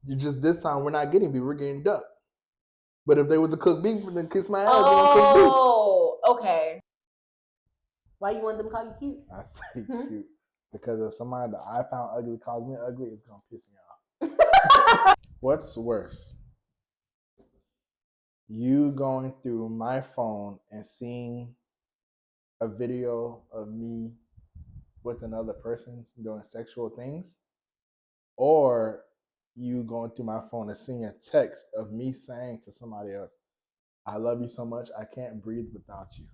You just this time we're not getting beef, we're getting duck. But if there was a cooked beef, then kiss my ass. Oh, okay. Why you want them to call you cute? I say cute because if somebody that I found ugly calls me ugly, it's gonna piss me off. What's worse? You going through my phone and seeing a video of me with another person doing sexual things, or you going through my phone and seeing a text of me saying to somebody else, I love you so much, I can't breathe without you.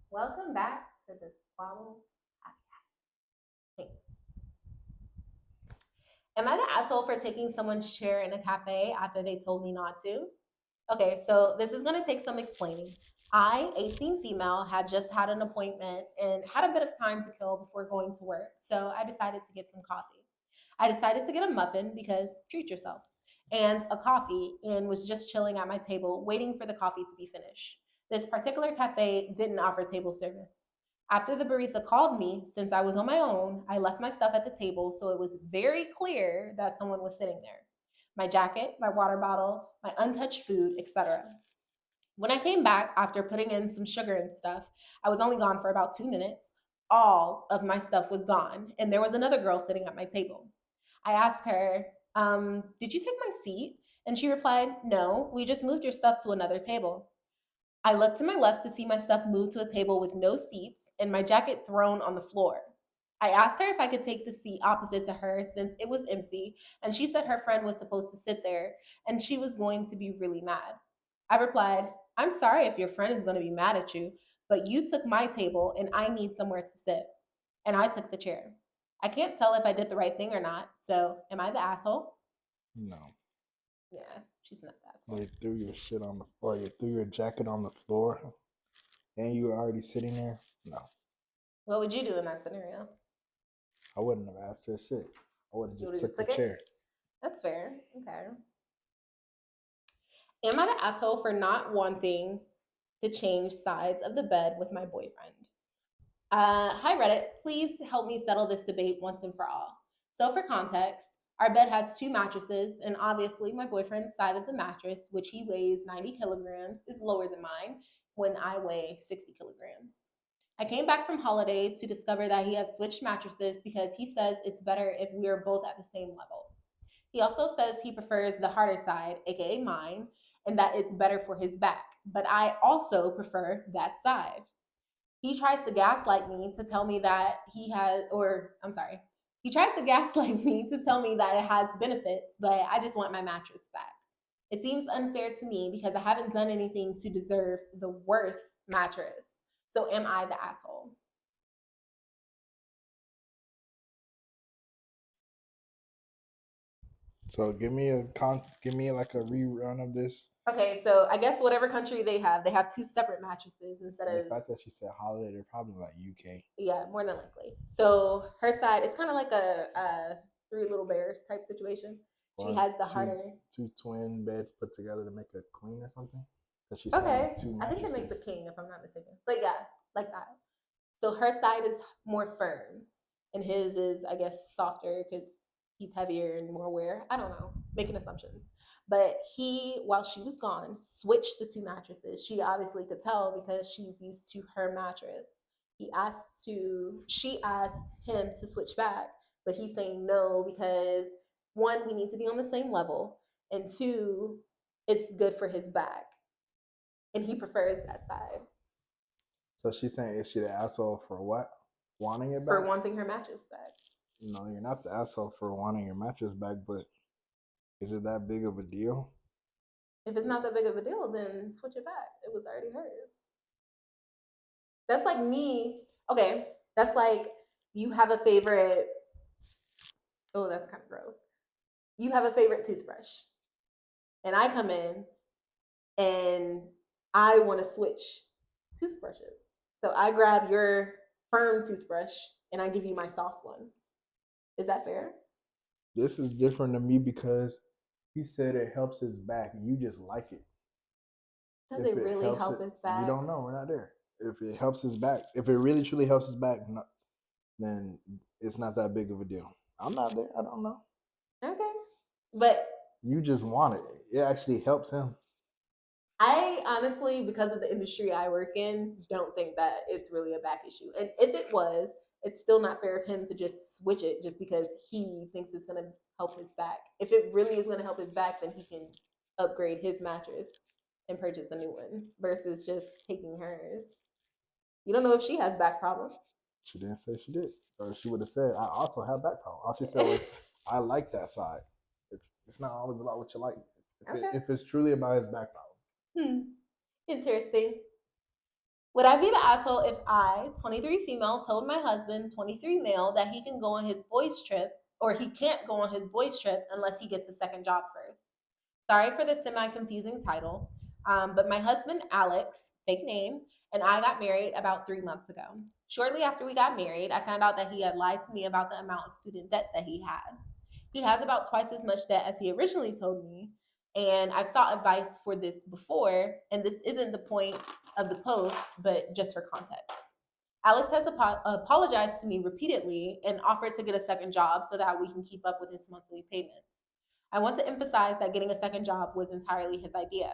Welcome back to the Squabble Podcast. Thanks. Am I the asshole for taking someone's chair in a cafe after they told me not to? Okay, so this is going to take some explaining. I, 18 female, had just had an appointment and had a bit of time to kill before going to work, so I decided to get some coffee. I decided to get a muffin because treat yourself, and a coffee, and was just chilling at my table waiting for the coffee to be finished. This particular cafe didn't offer table service. After the barista called me, since I was on my own, I left my stuff at the table so it was very clear that someone was sitting there. My jacket, my water bottle, my untouched food, etc. When I came back after putting in some sugar and stuff, I was only gone for about 2 minutes. All of my stuff was gone, and there was another girl sitting at my table. I asked her, did you take my seat? And she replied, no, we just moved your stuff to another table. I looked to my left to see my stuff moved to a table with no seats and my jacket thrown on the floor. I asked her if I could take the seat opposite to her since it was empty, and she said her friend was supposed to sit there and she was going to be really mad. I replied, I'm sorry if your friend is going to be mad at you, but you took my table and I need somewhere to sit. And I took the chair. I can't tell if I did the right thing or not, so am I the asshole? No. Yeah, she's not the asshole. They threw your shit on the floor, you threw your jacket on the floor, and you were already sitting there? No. What would you do in that scenario? I wouldn't have asked her shit. I would have just took the it? chair. That's fair. Okay. Am I the asshole for not wanting to change sides of the bed with my boyfriend? Hi, Reddit. Please help me settle this debate once and for all. So, for context, our bed has 2 mattresses, and obviously, my boyfriend's side of the mattress, which he weighs 90 kilograms, is lower than mine when I weigh 60 kilograms. I came back from holiday to discover that he had switched mattresses because he says it's better if we are both at the same level. He also says he prefers the harder side, aka mine, and that it's better for his back, but I also prefer that side. He tries to gaslight me to tell me that he tries to gaslight me to tell me that it has benefits, but I just want my mattress back. It seems unfair to me because I haven't done anything to deserve the worst mattress. So am I the asshole? So give me like a rerun of this. Okay, so I guess whatever country they have 2 separate mattresses instead of. The fact that she said holiday, they're probably like UK. Yeah, more than likely. So her side, it's kind of like a 3 Little Bears type situation. She has the harder 2 twin beds put together to make a queen or something. Okay, I think it makes a king if I'm not mistaken. But yeah, like that. So her side is more firm, and his is, I guess, softer because he's heavier and more wear. I don't know, making assumptions. But he, while she was gone, switched the 2 mattresses. She obviously could tell because she's used to her mattress. She asked him to switch back, but he's saying no because 1, we need to be on the same level, and 2, it's good for his back. And he prefers that side. So she's saying, is she the asshole for what? Wanting it back? For wanting her mattress back. No, you're not the asshole for wanting your mattress back, but is it that big of a deal? If it's not that big of a deal, then switch it back. It was already hers. That's like me. Okay, that's like you have a favorite. Oh, that's kind of gross. You have a favorite toothbrush, and I come in and I want to switch toothbrushes. So I grab your firm toothbrush and I give you my soft one. Is that fair? This is different to me because he said it helps his back, and you just like it. Does If it it really helps help it, his we back? don't know. We're not there. If it helps his back, if it really truly helps his back, then it's not that big of a deal. I'm not there. I don't know. Okay. But You just want it. It actually helps him. I honestly, because of the industry I work in, don't think that it's really a back issue. And if it was, it's still not fair of him to just switch it just because he thinks it's going to help his back. If it really is going to help his back, then he can upgrade his mattress and purchase a new one versus just taking hers. You don't know if she has back problems. She didn't say she did, or she would have said, "I also have back problems." All she said was, "I like that side." It's not always about what you like. Okay. If it's truly about his back problems, Interesting. Would I be the asshole if I, 23 female, told my husband, 23 male, that he can go on his boys' trip or he can't go on his boys' trip unless he gets a second job first? Sorry for the semi confusing title, but my husband, Alex, fake name, and I got married about 3 months ago. Shortly after we got married, I found out that he had lied to me about the amount of student debt that he had. He has about twice as much debt as he originally told me, and I've sought advice for this before, and this isn't the point of the post, but just for context. Alex has apologized to me repeatedly and offered to get a second job so that we can keep up with his monthly payments. I want to emphasize that getting a second job was entirely his idea.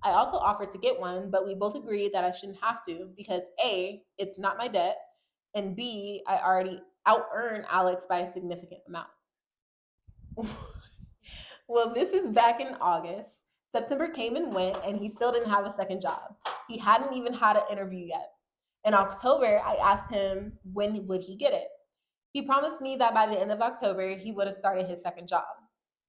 I also offered to get one, but we both agreed that I shouldn't have to because A, it's not my debt, and B, I already out earn Alex by a significant amount. Well, this is back in August. September came and went, and he still didn't have a second job. He hadn't even had an interview yet. In October, I asked him when would he get it. He promised me that by the end of October, he would have started his second job.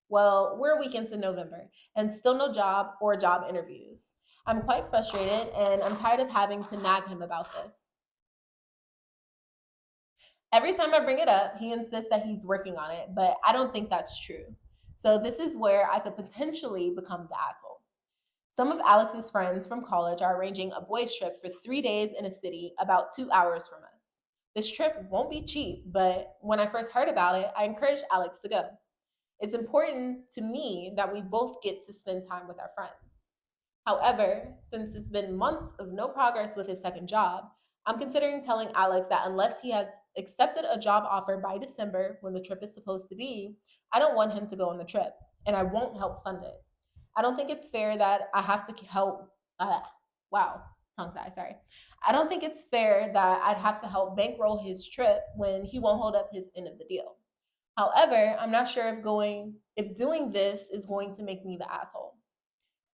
Well, we're a week into November, and still no job or job interviews. I'm quite frustrated, and I'm tired of having to nag him about this. Every time I bring it up, he insists that he's working on it, but I don't think that's true. So this is where I could potentially become the asshole. Some of Alex's friends from college are arranging a boys' trip for 3 days in a city about 2 hours from us. This trip won't be cheap, but when I first heard about it, I encouraged Alex to go. It's important to me that we both get to spend time with our friends. However, since it's been months of no progress with his second job, I'm considering telling Alex that unless he has accepted a job offer by December when the trip is supposed to be, I don't want him to go on the trip and I won't help fund it. I don't think it's fair that I have to help. Wow, tongue tie, sorry. I don't think it's fair that I'd have to help bankroll his trip when he won't hold up his end of the deal. However, I'm not sure if doing this is going to make me the asshole.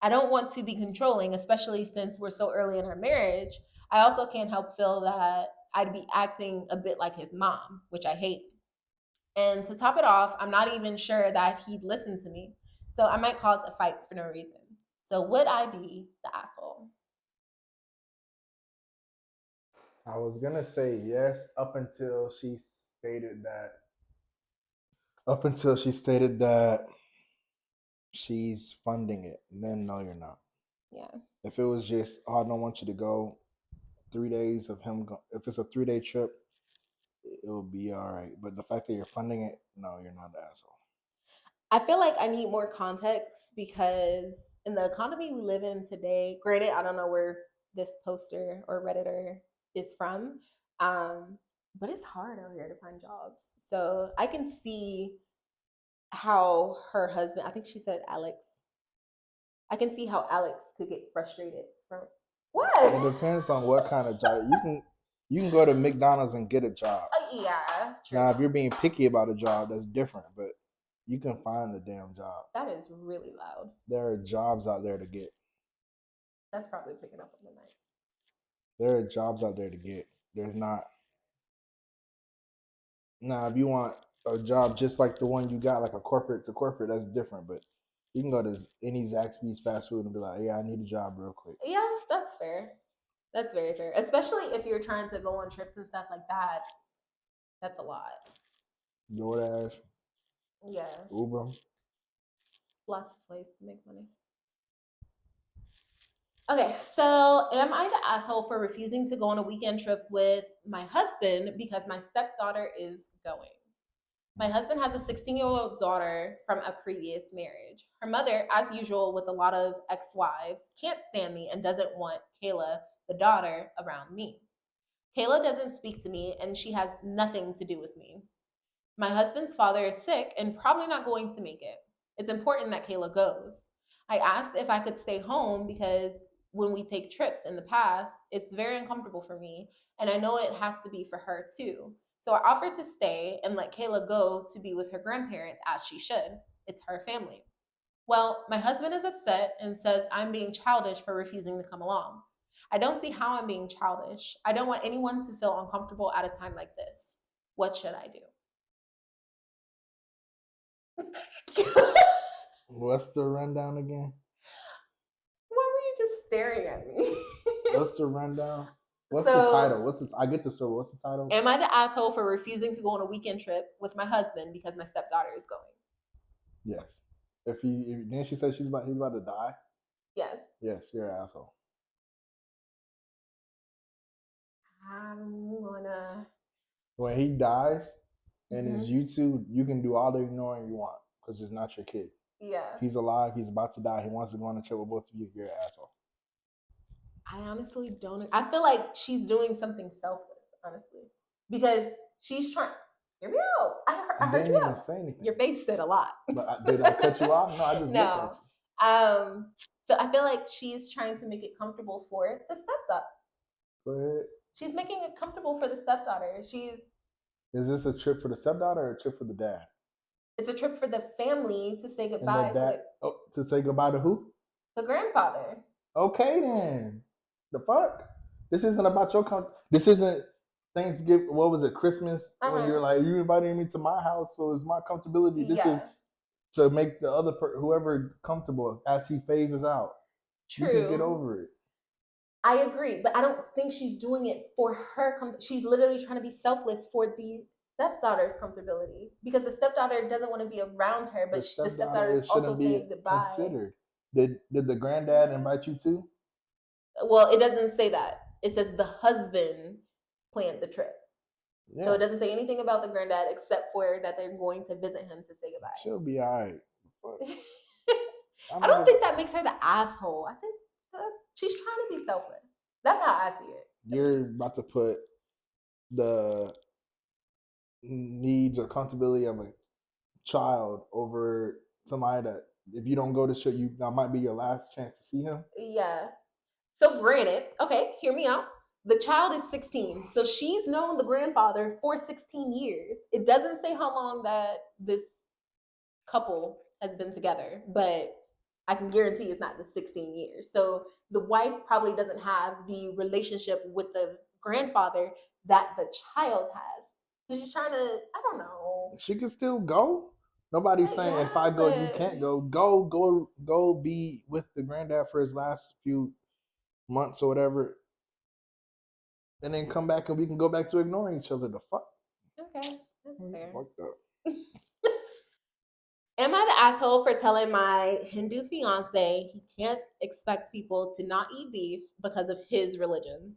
I don't want to be controlling, especially since we're so early in our marriage. I also can't help feel that I'd be acting a bit like his mom, which I hate. And to top it off, I'm not even sure that he'd listen to me. So I might cause a fight for no reason. So would I be the asshole? I was gonna say yes stated that. Up until she stated that she's funding it, then no, you're not. Yeah. If it was just, oh, I don't want you to go, 3 days of him, if it's a 3 day trip, it will be all right. But the fact that you're funding it, no, you're not the asshole. I feel like I need more context because in the economy we live in today, granted, I don't know where this poster or Redditor is from, but it's hard out here to find jobs. So I can see how her husband, I think she said Alex, I can see how Alex could get frustrated from what? It depends on what kind of job. You can go to McDonald's and get a job. Yeah. True. Now, if you're being picky about a job, that's different. But you can find the damn job. That is really loud. There are jobs out there to get. That's probably picking up on the mic. There are jobs out there to get. There's not. Now, if you want a job just like the one you got, like a corporate to corporate, that's different. But you can go to any Zaxby's fast food and be like, "Yeah, I need a job real quick." Yeah, that's fair. That's very fair. Especially if you're trying to go on trips and stuff like that. That's a lot. DoorDash, Yeah. Uber. Lots of ways to make money. Okay, so am I the asshole for refusing to go on a weekend trip with my husband because my stepdaughter is going? My husband has a 16-year-old daughter from a previous marriage. Her mother, as usual with a lot of ex-wives, can't stand me and doesn't want Kayla, the daughter, around me. Kayla doesn't speak to me and she has nothing to do with me. My husband's father is sick and probably not going to make it. It's important that Kayla goes. I asked if I could stay home because when we take trips in the past, it's very uncomfortable for me, and I know it has to be for her too. So I offered to stay and let Kayla go to be with her grandparents as she should. It's her family. Well, my husband is upset and says I'm being childish for refusing to come along. I don't see how I'm being childish. I don't want anyone to feel uncomfortable at a time like this. What should I do? What's the rundown again? Why were you just staring at me? What's the rundown? What's So- the title? I get the story. What's the title? Am I the asshole for refusing to go on a weekend trip with my husband because my stepdaughter is going? Yes. Then she said he's about to die. Yes. Yes, you're an asshole. I'm gonna. When he dies and Mhm. it's you two, you can do all the ignoring you want because it's not your kid. Yeah. He's alive. He's about to die. He wants to go on a trip with both of you. You're an asshole. I honestly don't. I feel like she's doing something selfless, honestly, because she's trying. Hear me out. I heard didn't you even out. say anything. Your face said a lot. But did I cut you off? No, I just looked at No. So I feel like she's trying to make it comfortable for the stepdaughter. you. Go ahead. She's making it comfortable for the stepdaughter. Is this a trip for the stepdaughter or a trip for the dad? It's a trip for the family to say And goodbye the dad, to say goodbye to who? the grandfather. Okay, then. The fuck? This isn't about your This isn't Thanksgiving. What was it? Christmas? When you're like, you invited me to my house, so it's my comfortability. This is to make the other whoever comfortable as he phases out. True. You can get over it. I agree, but I don't think she's doing it for her. She's literally trying to be selfless for the stepdaughter's comfortability because the stepdaughter doesn't want to be around her, but the stepdaughter is also saying goodbye. Considered. Did the granddad invite you too? Well, it doesn't say that. It says the husband planned the trip. Yeah. So it doesn't say anything about the granddad except for that they're going to visit him to say goodbye. She'll be all right. I don't think that makes her the asshole. I think she's trying to be selfless. That's how I see it. You're about to put the needs or comfortability of a child over somebody that if you don't go to show you, that might be your last chance to see him. Yeah. So granted, okay, hear me out. The child is 16, so she's known the grandfather for 16 years. It doesn't say how long that this couple has been together, but I can guarantee it's not the 16 years. So the wife probably doesn't have the relationship with the grandfather that the child has. So she's trying to, I don't know. She can still go. Nobody's saying if I go, you can't go. Go be with the granddad for his last few months or whatever. And then come back and we can go back to ignoring each other. The fuck? Okay, that's fair. Fucked up. Am I the asshole for telling my Hindu fiance he can't expect people to not eat beef because of his religion?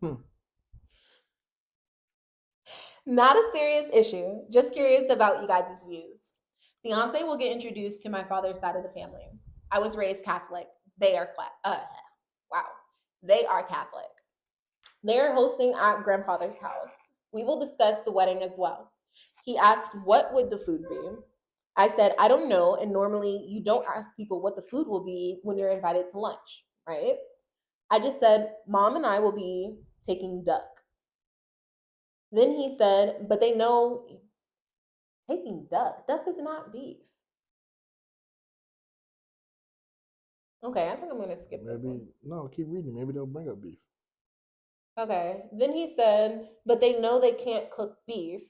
Not a serious issue. Just curious about you guys' views. Fiance will get introduced to my father's side of the family. I was raised Catholic. They are They are Catholic. They are hosting at grandfather's house. We will discuss the wedding as well. He asked what would the food be. I said, I don't know, and normally you don't ask people what the food will be when you're invited to lunch, right? I just said, Mom and I will be taking duck. Then he said, but they know taking duck. Duck is not beef. Okay, I think I'm going to skip this one. No, keep reading. Maybe they'll bring up beef. Okay. Then he said, but they know they can't cook beef.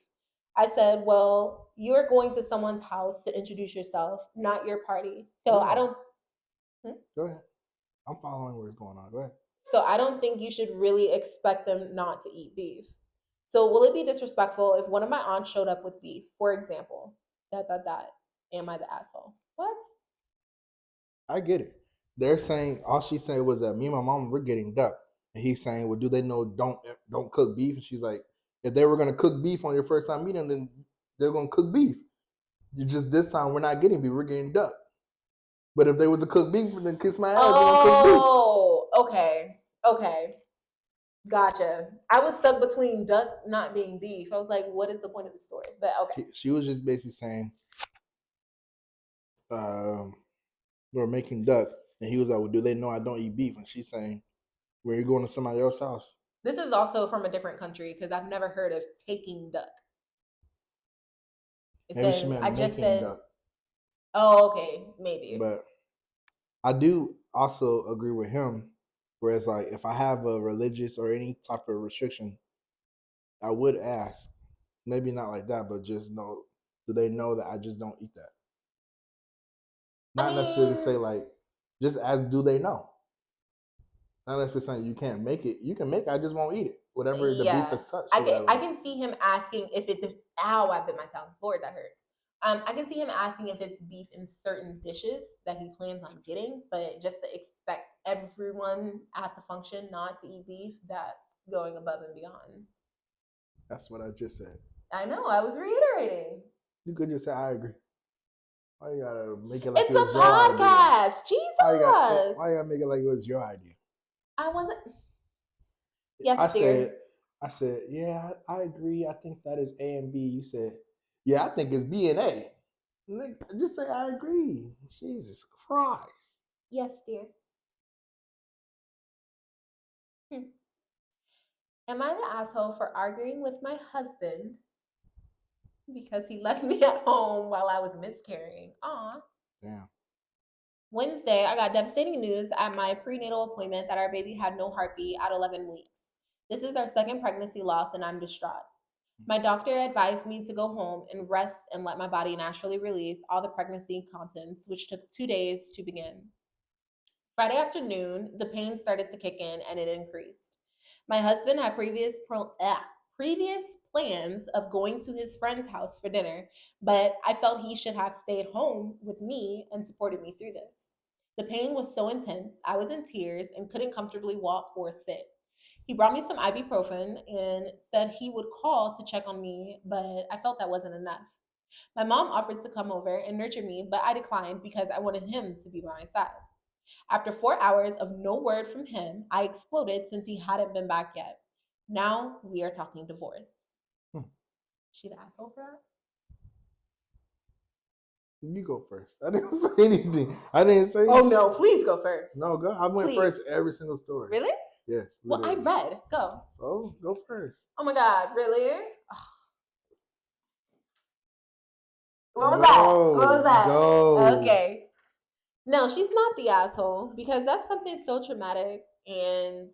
I said, well, you're going to someone's house to introduce yourself, not your party. So I don't... Go ahead. I'm following where it's going on. Go ahead. So I don't think you should really expect them not to eat beef. So will it be disrespectful if one of my aunts showed up with beef, for example? Am I the asshole? What? I get it. They're saying, all she said was that me and my mom, we're getting duck. And he's saying, well, do they know don't cook beef? And she's like, if they were going to cook beef on your first time meeting, then they're going to cook beef. You just this time we're not getting beef, we're getting duck. But if they was a cooked beef, then kiss my ass. Oh, okay. Gotcha. I was stuck between duck not being beef. I was like, what is the point of the story? But okay. She was just basically saying, we're making duck, and he was like, "Well, do they know I don't eat beef?" And she's saying, "Where you going to somebody else's house?" This is also from a different country because I've never heard of taking duck. It Maybe she says, I meant just making said, duck. oh, okay, maybe. But I do also agree with him. Whereas, like, if I have a religious or any type of restriction, I would ask. Maybe not like that, but just know, do they know that I just don't eat that? Not necessarily say like, just ask, do they know? Not necessarily saying you can't make it. You can make it. I just won't eat it. Whatever the beef is such. I can see him asking if it's. Ow! I bit my tongue. Lord, that hurt. I can see him asking if it's beef in certain dishes that he plans on getting, but just to expect everyone at the function not to eat beef, that's going above and beyond. That's what I just said. I know. I was reiterating. You could just say I agree. Why you gotta make it like it's it was a your podcast? idea? Jesus. Why you gotta make it like it was your idea? I wasn't. Yes, dear. I said, yeah, I agree. I think that is A and B. You said, yeah, I think it's B and A. Just say I agree. Jesus Christ. Yes, dear. Am I the asshole for arguing with my husband because he left me at home while I was miscarrying? Aw. Damn. Wednesday, I got devastating news at my prenatal appointment that our baby had no heartbeat at 11 weeks. This is our second pregnancy loss, and I'm distraught. My doctor advised me to go home and rest and let my body naturally release all the pregnancy contents, which took 2 days to begin. Friday afternoon, the pain started to kick in and it increased. My husband had previous plans of going to his friend's house for dinner, but I felt he should have stayed home with me and supported me through this. The pain was so intense, I was in tears and couldn't comfortably walk or sit. He brought me some ibuprofen and said he would call to check on me, but I felt that wasn't enough. My mom offered to come over and nurture me, but I declined because I wanted him to be by my side. After 4 hours of no word from him, I exploded since he hadn't been back yet. Now we are talking divorce. She the asshole for that? You go first. I didn't say anything. I didn't say. Oh no! Please go first. No, go. I went first every single story. Really? Yes. Literally. Well, I read. Go. So go first. Oh my God! Really? Ugh. What was that? Go. Okay. No, she's not the asshole because that's something so traumatic. And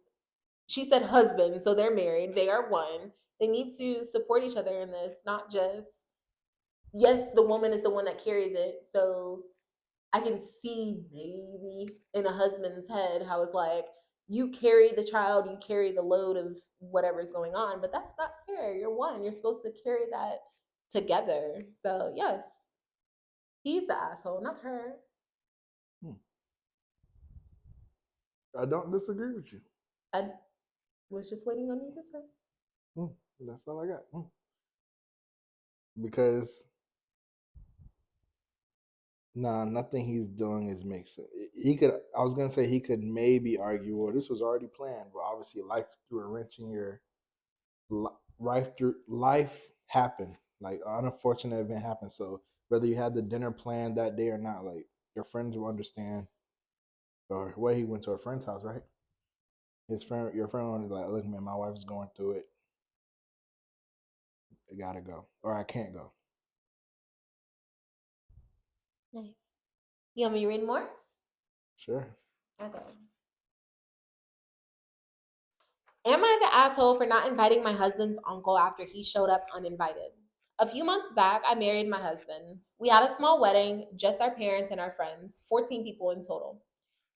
she said husband, so they're married. They are one. They need to support each other in this, not just, yes, the woman is the one that carries it. So I can see maybe in a husband's head how it's like, you carry the child, you carry the load of whatever's going on, but that's not fair. You're one. You're supposed to carry that together. So, yes, he's the asshole, not her. I don't disagree with you. I was just waiting on you to say. That's all I got. Because nothing he's doing is makes sense. He could. I was gonna say he could maybe argue, well, this was already planned, but obviously life threw a wrench in your life happened. Like an unfortunate event happened. So whether you had the dinner planned that day or not, like your friends will understand. Or he went to a friend's house, right? Your friend was like, look, man, my wife's going through it. I gotta go, or I can't go. Nice. You want me to read more? Sure. Okay. Am I the asshole for not inviting my husband's uncle after he showed up uninvited? A few months back, I married my husband. We had a small wedding, just our parents and our friends, 14 people in total.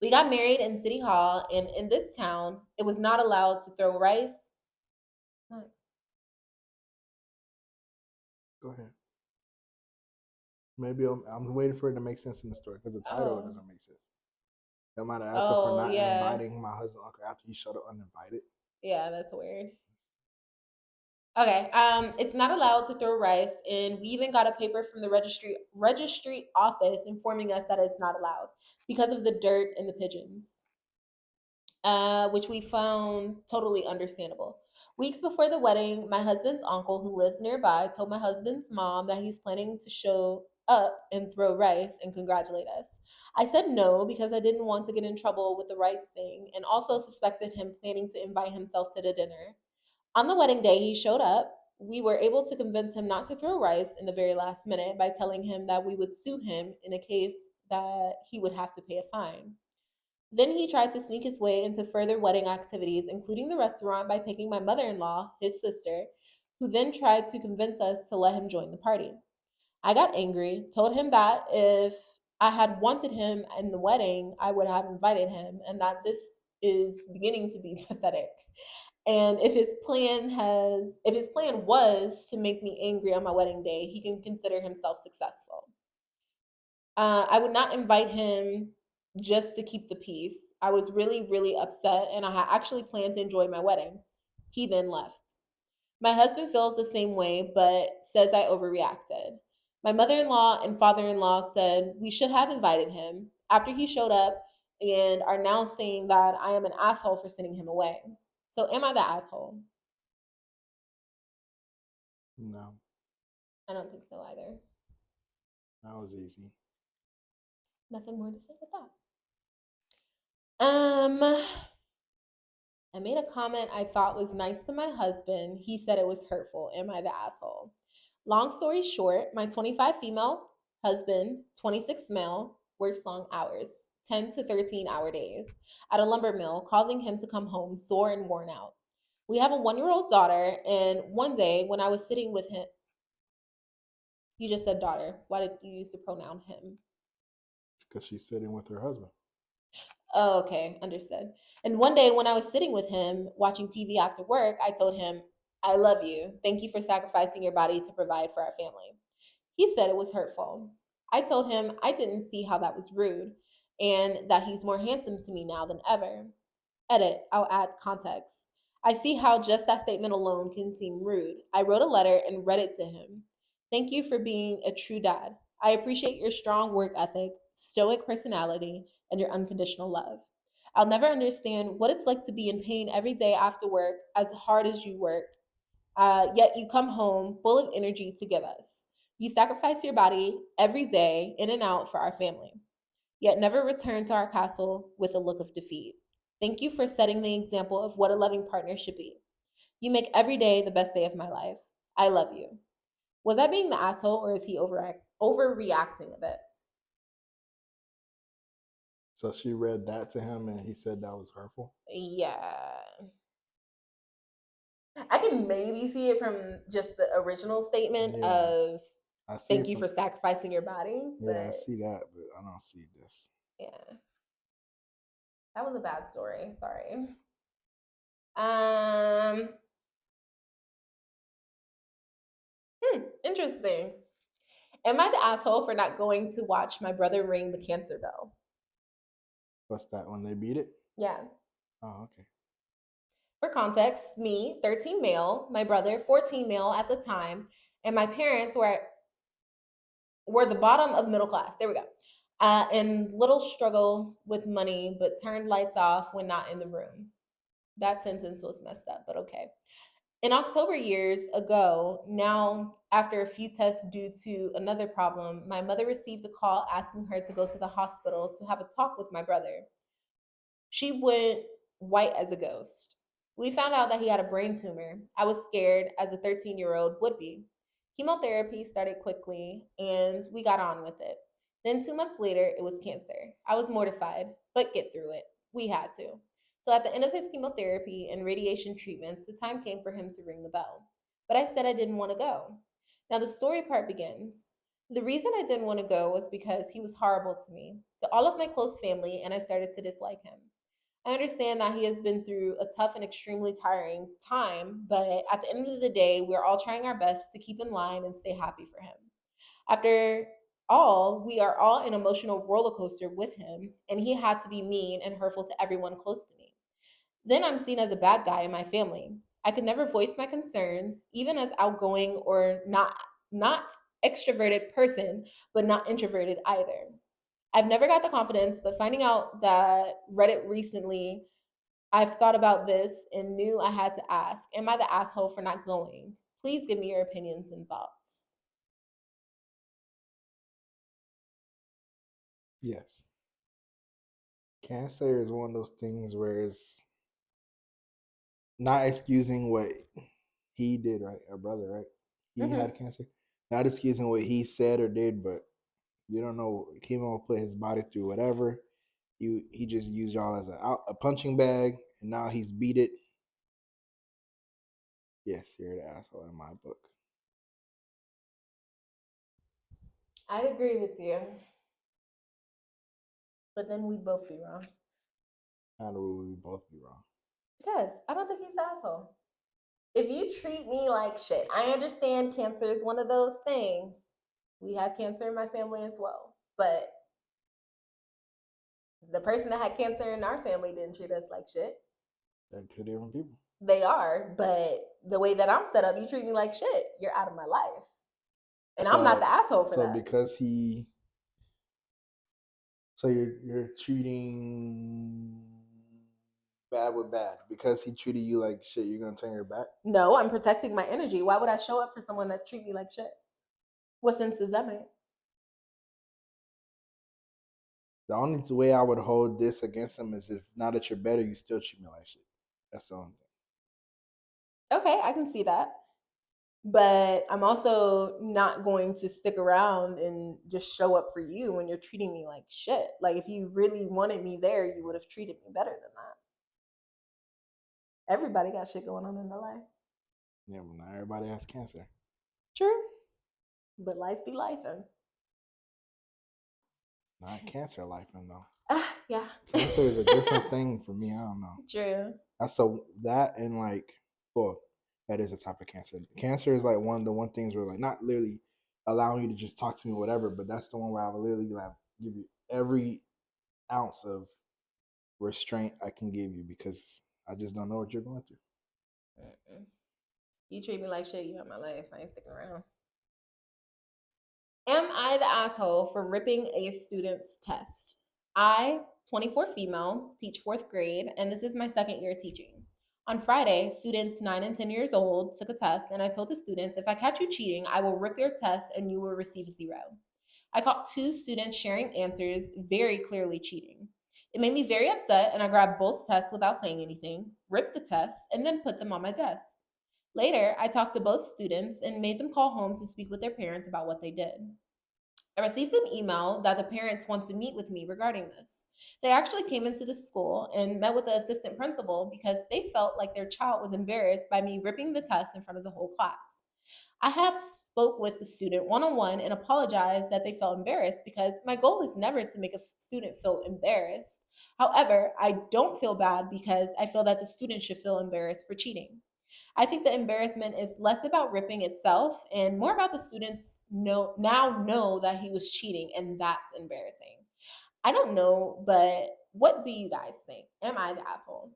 We got married in City Hall, and in this town, it was not allowed to throw rice. What? Go ahead. Maybe I'm waiting for it to make sense in the story because the title doesn't make sense. Am I the asshole for not inviting my husband uncle after he showed up uninvited? Yeah, that's weird. Okay. It's not allowed to throw rice, and we even got a paper from the registry office informing us that it's not allowed because of the dirt and the pigeons, which we found totally understandable. Weeks before the wedding, my husband's uncle, who lives nearby, told my husband's mom that he's planning to show up and throw rice and congratulate us. I said no because I didn't want to get in trouble with the rice thing and also suspected him planning to invite himself to the dinner. On the wedding day, he showed up. We were able to convince him not to throw rice in the very last minute by telling him that we would sue him in a case that he would have to pay a fine. Then he tried to sneak his way into further wedding activities, including the restaurant, by taking my mother in law, his sister, who then tried to convince us to let him join the party. I got angry, told him that if I had wanted him in the wedding, I would have invited him, and that this is beginning to be pathetic. And if his plan was to make me angry on my wedding day, he can consider himself successful. I would not invite him just to keep the peace. I was really, really upset, and I had actually planned to enjoy my wedding. He then left. My husband feels the same way, but says I overreacted. My mother in law and father in law said we should have invited him after he showed up and are now saying that I am an asshole for sending him away. So, am I the asshole? No, I don't think so either. that was easy. Nothing more to say with that. I made a comment I thought was nice to my husband. He said it was hurtful. Am I the asshole? Long story short, my 25 female husband, 26 male, works long hours, 10 to 13-hour days, at a lumber mill, causing him to come home sore and worn out. We have a 1-year-old daughter, and one day when I was sitting with him, you just said daughter. Why did you use the pronoun him? Because she's sitting with her husband. Oh, okay, understood. And one day when I was sitting with him watching TV after work, I told him, I love you. Thank you for sacrificing your body to provide for our family. He said it was hurtful. I told him I didn't see how that was rude and that he's more handsome to me now than ever. Edit, I'll add context. I see how just that statement alone can seem rude. I wrote a letter and read it to him. Thank you for being a true dad. I appreciate your strong work ethic, stoic personality, and your unconditional love. I'll never understand what it's like to be in pain every day after work, as hard as you work, yet you come home full of energy to give us. You sacrifice your body every day in and out for our family, yet never return to our castle with a look of defeat. Thank you for setting the example of what a loving partner should be. You make every day the best day of my life. I love you. Was I being the asshole, or is he overreacting a bit? So she read that to him and he said that was hurtful. Yeah. I can maybe see it from just the original statement Yeah, of I see thank it you from. for sacrificing your body. Yeah, I But see that, but I don't see this. yeah, that was a bad story. Sorry. Um, Interesting. Am I the asshole for not going to watch my brother ring the cancer bell? What's that when they beat it? Yeah. Oh, okay. For context, me, 13 male, my brother, 14 male at the time, and my parents were the bottom of middle class. There we go. And little struggle with money, but turned lights off when not in the room. That sentence was messed up, but okay. In October years ago, now after a few tests due to another problem, my mother received a call asking her to go to the hospital to have a talk with my brother. She went white as a ghost. We found out that he had a brain tumor. I was scared, as a 13-year-old would be. Chemotherapy started quickly, and we got on with it. Then 2 months later, it was cancer. I was mortified, but get through it. We had to. So at the end of his chemotherapy and radiation treatments, the time came for him to ring the bell. But I said I didn't want to go. Now the story part begins. The reason I didn't want to go was because he was horrible to me, to all of my close family, and I started to dislike him. I understand that he has been through a tough and extremely tiring time, but at the end of the day, we're all trying our best to keep in line and stay happy for him. After all, we are all an emotional roller coaster with him, and he had to be mean and hurtful to everyone close to me. Then I'm seen as a bad guy in my family. I could never voice my concerns, even as outgoing or not extroverted person, but not introverted either. I've never got the confidence, but finding out that Reddit recently, I've thought about this and knew I had to ask, am I the asshole for not going? Please give me your opinions and thoughts. Yes. Cancer is one of those things where it's not excusing what he did, right? Our brother, right? He Hmm. had cancer. Not excusing what he said or did, but you don't know. Chemo put his body through whatever. He just used y'all as a punching bag, and now he's beat it. Yes, you're the asshole in my book. I'd agree with you, but then we'd both be wrong. How do we both be wrong? Because I don't think he's the asshole. If you treat me like shit, I understand cancer is one of those things. We have cancer in my family as well. But the person that had cancer in our family didn't treat us like shit. They're two different people. They are, but the way that I'm set up, you treat me like shit. You're out of my life. And I'm not the asshole for So that. because he, so you're treating bad with bad because he treated you like shit. You're gonna turn your back. No, I'm protecting my energy. Why would I show up for someone that treat me like shit? What sense does that make? The only way I would hold this against him is if now that you're better, you still treat me like shit. That's the only thing. Okay, I can see that. But I'm also not going to stick around and just show up for you when you're treating me like shit. Like, if you really wanted me there, you would have treated me better than that. Everybody got shit going on in their life. Yeah, but not everybody has cancer. True. But life be life. Not cancer life, though. Yeah. Cancer is a different thing for me. I don't know. True. That's that and like, well, that is a type of cancer. Cancer is like one of the things where like not literally allowing you to just talk to me or whatever, but that's the one where I will literally like give you every ounce of restraint I can give you because I just don't know what you're going through. Mm-mm. You treat me like shit, you have my life. I ain't sticking around. Am I the asshole for ripping a student's test? I, 24 female, teach fourth grade, and this is my second year teaching. On Friday, students 9 and 10 years old took a test, and I told the students, if I catch you cheating, I will rip your test and you will receive a 0. I caught 2 students sharing answers very clearly cheating. It made me very upset, and I grabbed both tests without saying anything, ripped the tests, and then put them on my desk. Later, I talked to both students and made them call home to speak with their parents about what they did. I received an email that the parents want to meet with me regarding this. They actually came into the school and met with the assistant principal because they felt like their child was embarrassed by me ripping the test in front of the whole class. I have spoke with the student one-on-one and apologized that they felt embarrassed because my goal is never to make a student feel embarrassed. However, I don't feel bad because I feel that the student should feel embarrassed for cheating. I think the embarrassment is less about ripping itself and more about the students know that he was cheating, and that's embarrassing. I don't know, but what do you guys think? Am I the asshole?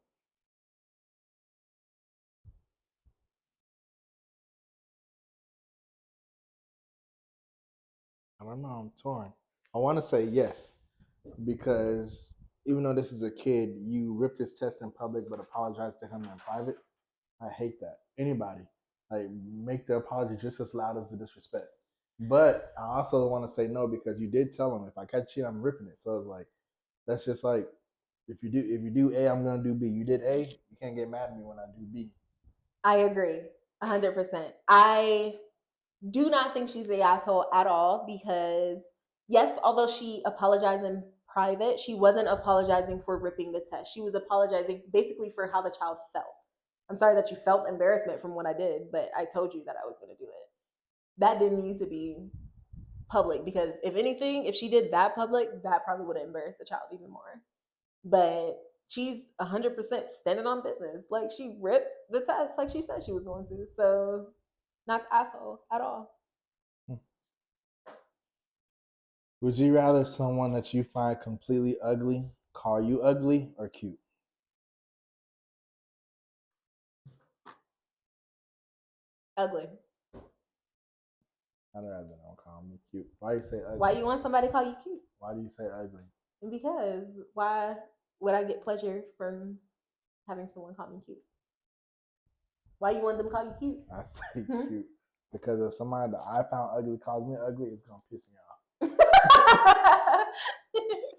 I don't know. I'm torn. I want to say yes because even though this is a kid, you ripped his test in public but apologize to him in private. I hate that. Anybody like make the apology just as loud as the disrespect. But I also want to say no because you did tell him if I catch you, I'm ripping it. So it's like that's just like if you do A, I'm gonna do B. You did A, you can't get mad at me when I do B. I agree 100%. I do not think she's the asshole at all because, yes, although she apologized in private, she wasn't apologizing for ripping the test. She was apologizing basically for how the child felt. I'm sorry that you felt embarrassment from what I did, but I told you that I was going to do it. That didn't need to be public because, if anything, if she did that public, that probably would have embarrassed the child even more. But she's 100% standing on business. Like, she ripped the test like she said she was going to. So, not the asshole at all. Would you rather someone that you find completely ugly call you ugly or cute? Ugly. I'd rather don't call me cute. Why you say ugly? Why you want somebody to call you cute? Why do you say ugly? Because why would I get pleasure from having someone call me cute? Why you want them to call you cute? I say cute because if somebody that I found ugly calls me ugly, it's gonna piss me off.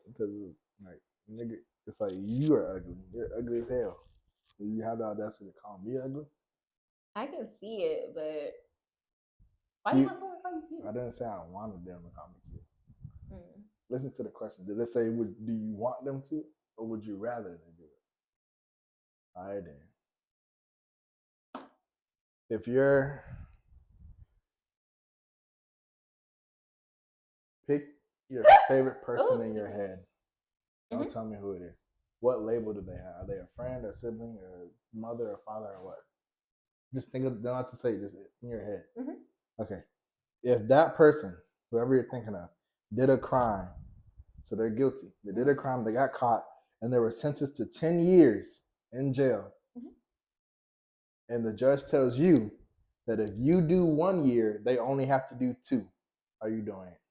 Because it's like, nigga, it's like you are ugly. You're ugly as hell. You have the audacity to call me ugly? I can see it, but why do you want someone to call you cute? I didn't say I wanted them to call me cute. Listen to the question. Did it say, do you want them to, or would you rather they do it? All right, then. If you're pick your favorite person in your head, don't tell me who it is. What label do they have? Are they a friend, a sibling, a mother, a father, or what? Just think of, don't have to say it, just in your head. Okay. If that person, whoever you're thinking of, did a crime, so they're guilty. They did a crime, they got caught, and they were sentenced to 10 years in jail. And the judge tells you that if you do 1 year, they only have to do 2. Are you doing it?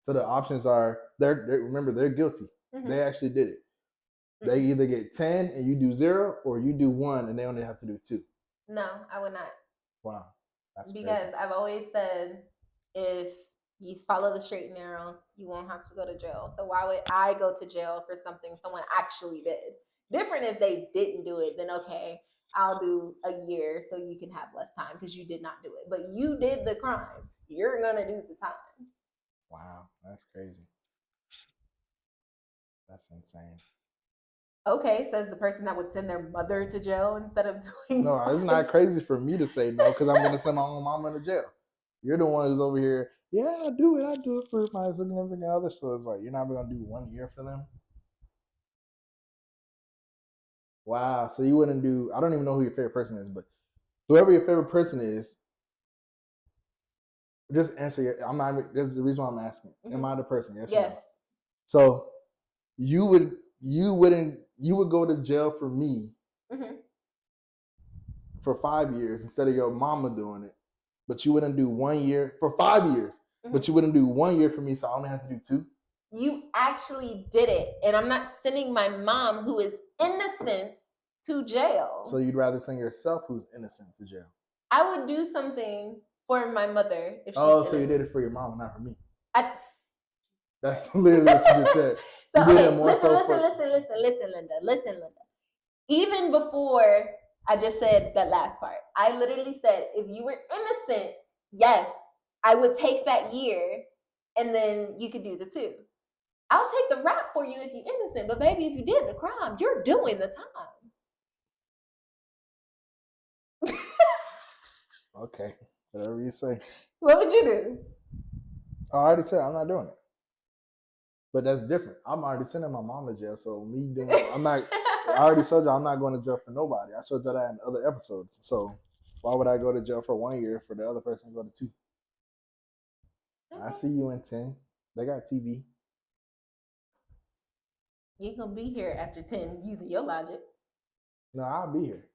So the options are, remember, they're guilty. They actually did it. They either get 10 and you do 0, or you do 1 and they only have to do 2. No, I would not. Wow. That's because crazy. I've always said if you follow the straight and narrow, you won't have to go to jail. So why would I go to jail for something someone actually did? Different if they didn't do it, then okay, I'll do a year so you can have less time because you did not do it. But you did the crime. You're going to do the time. Wow, that's crazy. That's insane. Okay, says the person that would send their mother to jail instead of doing. No, it's not crazy for me to say no because I'm going to send my own mama to jail. You're the one who's over here. Yeah, I do it. I do it for my significant other. So it's like, you're not going to do 1 year for them? Wow. So you wouldn't do, I don't even know who your favorite person is, but whoever your favorite person is, just answer. I'm not. This is the reason why I'm asking. Am I the person? Yes. Yes. No? So you would go to jail for me for 5 years instead of your mama doing it, but you wouldn't do 1 year for 5 years, but you wouldn't do 1 year for me, so I only have to do 2. You actually did it, and I'm not sending my mom, who is innocent, to jail. So you'd rather send yourself, who's innocent, to jail? I would do something for my mother if she's so you did it for your mom, not for me. That's literally what you just said. So okay, listen, Linda. Even before I just said that last part, I literally said if you were innocent, yes, I would take that year, and then you could do the 2. I'll take the rap for you if you're innocent, but baby, if you did the crime, you're doing the time. Okay, whatever you say. What would you do? I already said I'm not doing it. But that's different. I'm already sending my mom to jail, so me doing I'm not. I already showed you I'm not going to jail for nobody. I showed you that in other episodes. So why would I go to jail for 1 year for the other person to go to 2? Okay. I see you in 10. They got TV. You ain't gonna be here after 10 using your logic. No, I'll be here.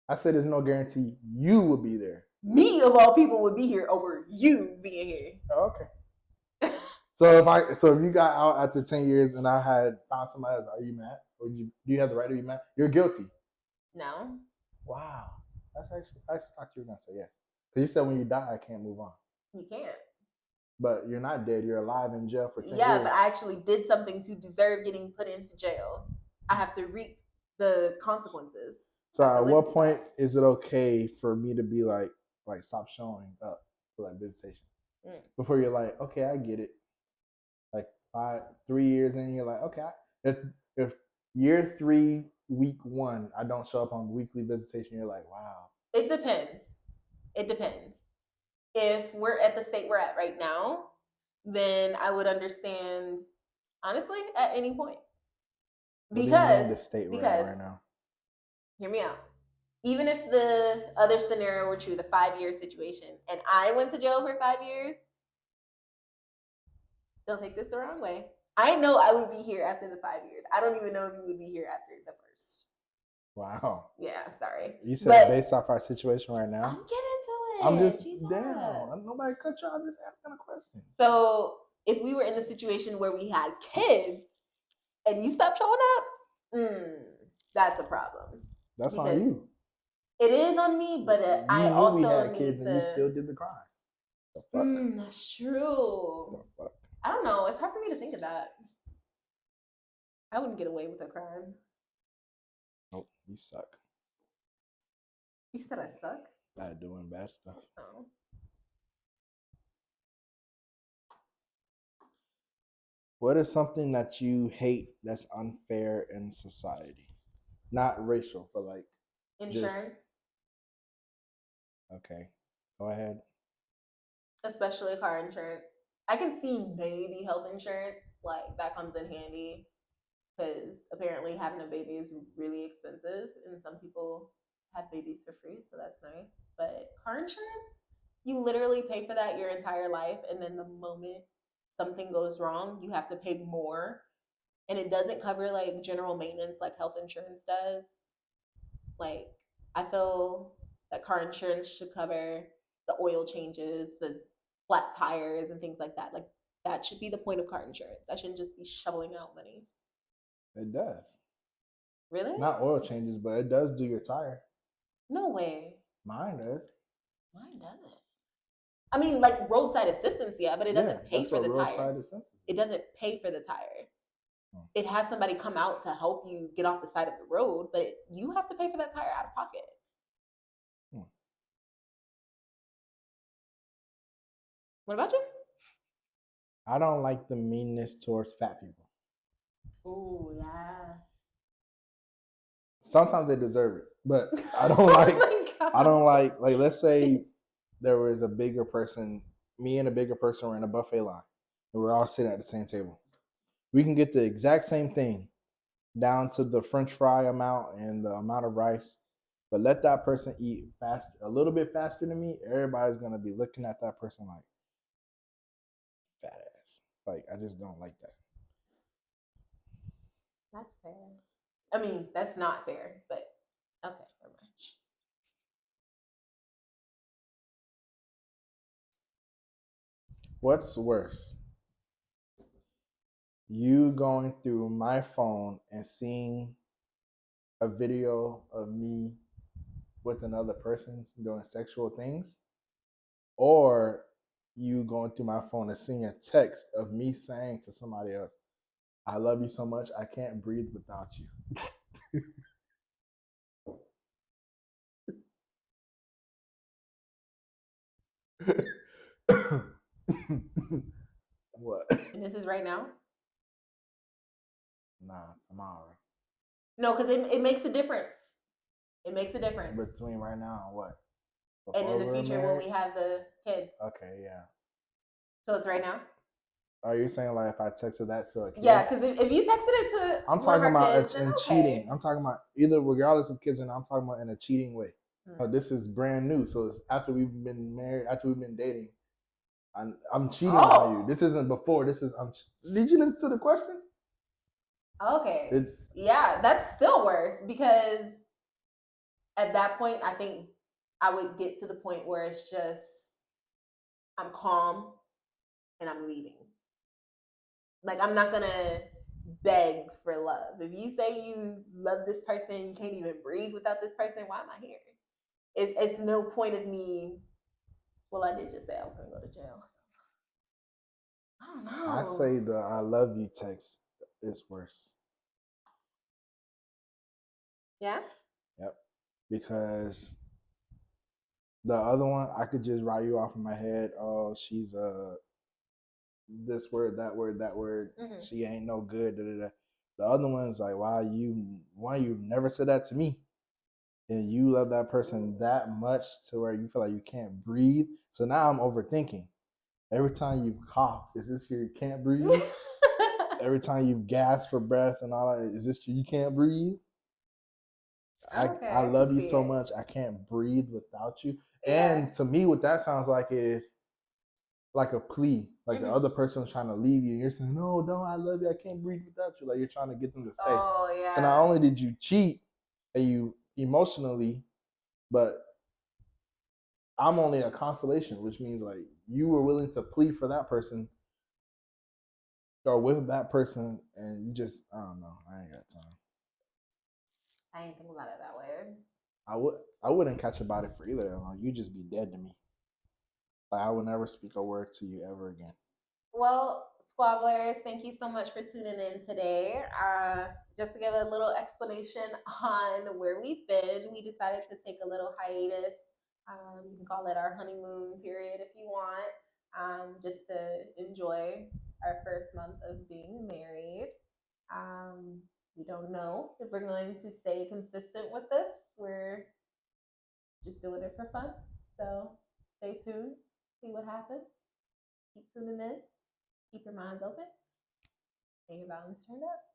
I said there's no guarantee you will be there. Me of all people would be here over you being here. Oh, okay. So if you got out after 10 years and I had found somebody else, are you mad? Or do you have the right to be mad? You're guilty. No. Wow. That's actually, I thought you were going to say yes. Because you said when you die, I can't move on. You can't. But you're not dead. You're alive in jail for 10 years. Yeah, but I actually did something to deserve getting put into jail. I have to reap the consequences. So at what point is it okay for me to be like stop showing up for like visitation? Before you're like, okay, I get it. Like 3 years in, you're like, okay, if year 3, week 1, I don't show up on weekly visitation, you're like, wow. It depends. If we're at the state we're at right now, then I would understand, honestly, at any point. Because the state we're at right now. Hear me out. Even if the other scenario were true, the 5-year situation, and I went to jail for 5 years, don't take this the wrong way. I know I would be here after the 5 years. I don't even know if you would be here after the first. Wow. Yeah, sorry. You said But based off our situation right I'm now. getting to it. I'm just Jesus. damn. Nobody cut you. I'm just asking a question. So if we were in the situation where we had kids and you stopped showing up, that's a problem. That's Because on you. it is on me, but You I knew also we had need kids to. and you still did the crime. The fuck? That's true. The fuck? I don't know. It's hard for me to think of that. I wouldn't get away with a crime. Nope, you suck You said I suck? at doing bad stuff. Oh. What is something that you hate that's unfair in society? Not racial, but like Insurance, okay. Go ahead. especially car insurance. I can see maybe health insurance, like that comes in handy because apparently having a baby is really expensive and some people have babies for free, so that's nice. But car insurance, you literally pay for that your entire life, and then the moment something goes wrong, you have to pay more. And it doesn't cover like general maintenance like health insurance does. Like, I feel that car insurance should cover the oil changes, the flat tires, and things like that. Like, that should be the point of car insurance. I shouldn't just be shoveling out money. It does. Really? Not oil changes, but it does do your tire. No way. Mine does. Mine doesn't. I mean, like roadside assistance, yeah, but it doesn't pay for the tire. It doesn't pay for the tire. It has somebody come out to help you get off the side of the road, but you have to pay for that tire out of pocket. What about you? I don't like the meanness towards fat people. Oh, yeah. Sometimes they deserve it, but I don't like. I don't like let's say there was a bigger person, me and a bigger person were in a buffet line, and we're all sitting at the same table. We can get the exact same thing, down to the French fry amount and the amount of rice, but let that person eat fast, a little bit faster than me. Everybody's gonna be looking at that person like fat ass. Like I just don't like that. That's fair. I mean, that's not fair, but okay, never mind. What's worse? You going through my phone and seeing a video of me with another person doing sexual things, or you going through my phone and seeing a text of me saying to somebody else, I love you so much, I can't breathe without you. What? And this is right now? Nah, tomorrow. No, because it makes a difference. It makes a difference. Between right now and what? And in the future when we have the kids. Okay, yeah. So it's right now? Are you saying like if I texted that to a kid? Yeah, because if you texted it to I'm talking about kids, in cheating. I'm talking about either regardless of kids, and I'm talking about in a cheating way. This is brand new, so it's after we've been married, after we've been dating. I'm cheating on you. This isn't before. This is Did you listen to the question? Okay. That's still worse because at that point, I think I would get to the point where it's just I'm calm and I'm leaving. Like, I'm not gonna beg for love. If you say you love this person, you can't even breathe without this person, why am I here? It's no point of me. Well, I did just say I was gonna go to jail. So. I don't know. I say the I love you text is worse. Yeah? Yep. Because the other one, I could just write you off in my head. Oh, she's this word, that word, that word. Mm-hmm. She ain't no good. Da, da, da. The other one's like, why you never said that to me, and you love that person that much to where you feel like you can't breathe. So now I'm overthinking. Every time you cough, is this your can't breathe? Every time you gasp for breath and all that, is this you can't breathe? I love you so much, I can't breathe without you. Yeah. And to me, what that sounds like is like a plea. Like the other person was trying to leave you, and you're saying, no, I love you, I can't breathe without you. Like you're trying to get them to stay. Oh, yeah. So not only did you cheat, you emotionally, but I'm only a consolation, which means like you were willing to plead for that person or with that person, and you just I don't know. I ain't got time. I ain't think about it that way. I wouldn't catch about it for either. Like you just be dead to me. Like I would never speak a word to you ever again. Well, Squabblers, thank you so much for tuning in today. Just to give a little explanation on where we've been, we decided to take a little hiatus. You can call it our honeymoon period if you want, just to enjoy our first month of being married. Um, we don't know if we're going to stay consistent with this. We're just doing it for fun. So stay tuned, see what happens. Keep tuning in, keep your minds open, and your balance turned up.